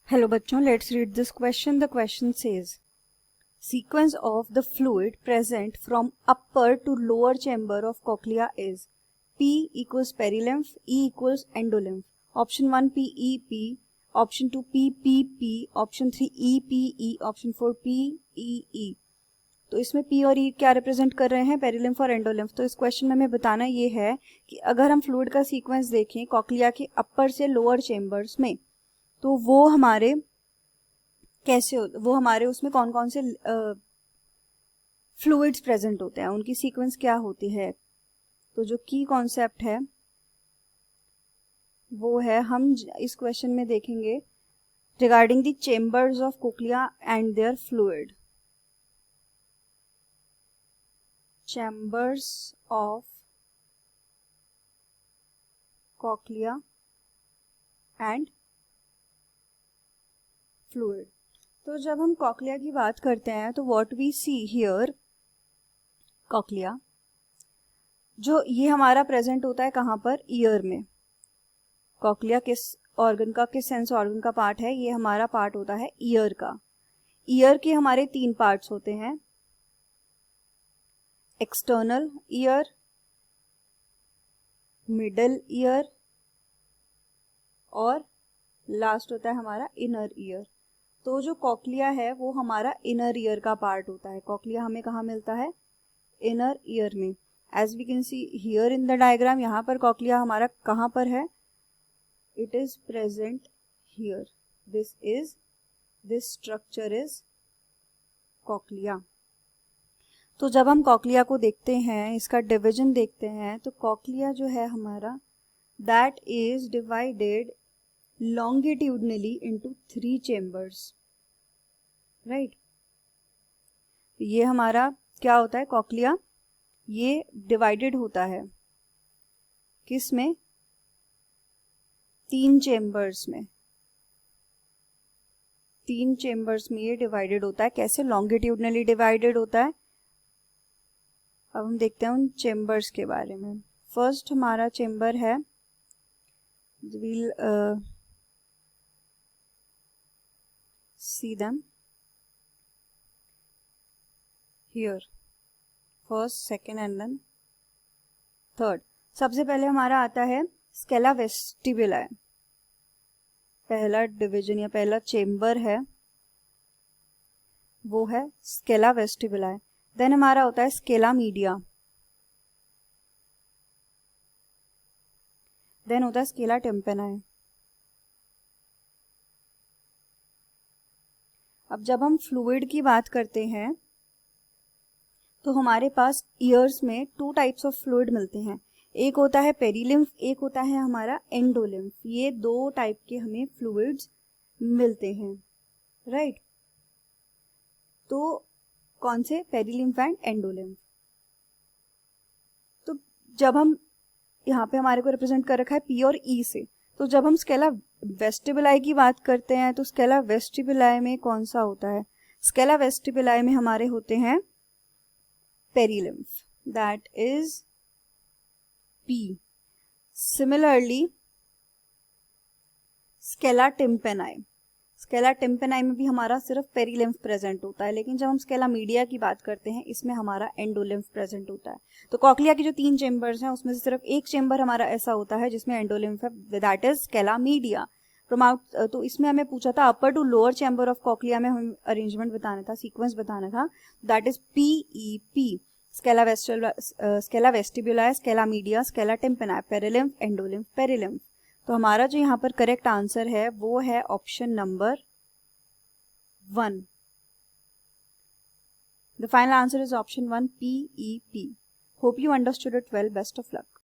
Hello बच्चों, let's read this question. The question says, sequence of the fluid present from upper to lower chamber of cochlea is P equals perilymph, E equals endolymph. Option 1 PEP, option 2 PPP, option 3 EPE, option 4 PEE. तो इसमें P और E क्या represent कर रहे हैं? Perilymph और endolymph. तो इस क्वेश्चन में हमें बताना ये है कि अगर हम फ्लूइड का सीक्वेंस देखें कॉक्लिया के अपर से लोअर चेम्बर्स में, तो वो हमारे कैसे वो हमारे उसमें कौन कौन से फ्लूइड्स प्रेजेंट होते हैं, उनकी सीक्वेंस क्या होती है. तो जो की कॉन्सेप्ट है वो है, हम इस क्वेश्चन में देखेंगे regarding the chambers of cochlea and their fluid. Chambers of cochlea and fluid. तो जब हम कॉक्लिया की बात करते हैं तो what we see here, cochlea जो ये हमारा प्रेजेंट होता है कहाँ पर? ईयर में. कॉक्लिया किस ऑर्गन का, किस सेंस ऑर्गन का पार्ट है? ये हमारा पार्ट होता है ईयर का. ईयर के हमारे 3 पार्ट्स होते हैं, एक्सटर्नल ईयर, मिडल ईयर और लास्ट होता है हमारा इनर ईयर. तो जो कॉक्लिया है वो हमारा इनर ईयर का पार्ट होता है. कॉक्लिया हमें कहाँ मिलता है? इनर ईयर में. As we can see here in the diagram, यहाँ पर कॉक्लिया हमारा कहाँ पर है? It is present here. This structure is cochlea. तो जब हम कॉक्लिया को देखते हैं, इसका डिवीजन देखते हैं, तो कॉक्लिया जो है हमारा, that is divided longitudinally into 3 chambers, right? ये हमारा क्या होता है? कॉक्लिया ये डिवाइडेड होता है किस में? 3 चेम्बर्स में. 3 चेम्बर्स में ये डिवाइडेड होता है. कैसे? लॉन्गिट्यूडनली डिवाइडेड होता है. अब हम देखते हैं उन चेम्बर्स के बारे में. फर्स्ट हमारा चेम्बर है, we'll see them here, first, second and then third. सबसे पहले हमारा आता है स्केला वेस्टिबुलाe. पहला डिवीजन या पहला चेम्बर है वो है स्केला वेस्टिबुलाe. देन हमारा होता है स्केला मीडिया. देन होता है स्केला टिम्पेनाe. अब जब हम फ्लूइड की बात करते हैं तो हमारे पास ईयर्स में 2 टाइप्स ऑफ फ्लूइड मिलते हैं. एक होता है पेरिलिम्फ, एक होता है हमारा एंडोलिम्फ. ये 2 टाइप के हमें फ्लूइड्स मिलते हैं, राइट? तो कौन से? Perilymph and endolymph. तो जब हम यहाँ पे हमारे को रिप्रेजेंट कर रखा है पी और ई से, तो जब हम स्केला वेस्टिबुलाe की बात करते हैं तो स्केला वेस्टिबुलाe में कौन सा होता है? स्केला वेस्टिबुलाe में हमारे होते हैं perilymph, that is P. Similarly scala tympani. Scala tympani में भी हमारा सिर्फ पेरिलिम्फ प्रेजेंट होता है, लेकिन जब हम स्केला मीडिया की बात करते हैं इसमें हमारा एंडोलिम्फ प्रेजेंट होता है. तो कॉक्लिया की जो 3 चेम्बर्स हैं उसमें से सिर्फ एक चेम्बर हमारा ऐसा होता है जिसमें एंडोलिम्फ है, दैट इज स्केला मीडिया. तो इसमें हमें पूछा था upper to lower chamber of cochlea में हमें अरेंजमेंट बताना था, सीक्वेंस बताना था, that is PEP. Scala vestibuli, scala media, scala tympani, perilymph, endolymph, perilymph. तो हमारा जो यहाँ पर करेक्ट आंसर है वो है option number 1. The final answer is option 1 PEP. Hope you understood it well. Best of luck.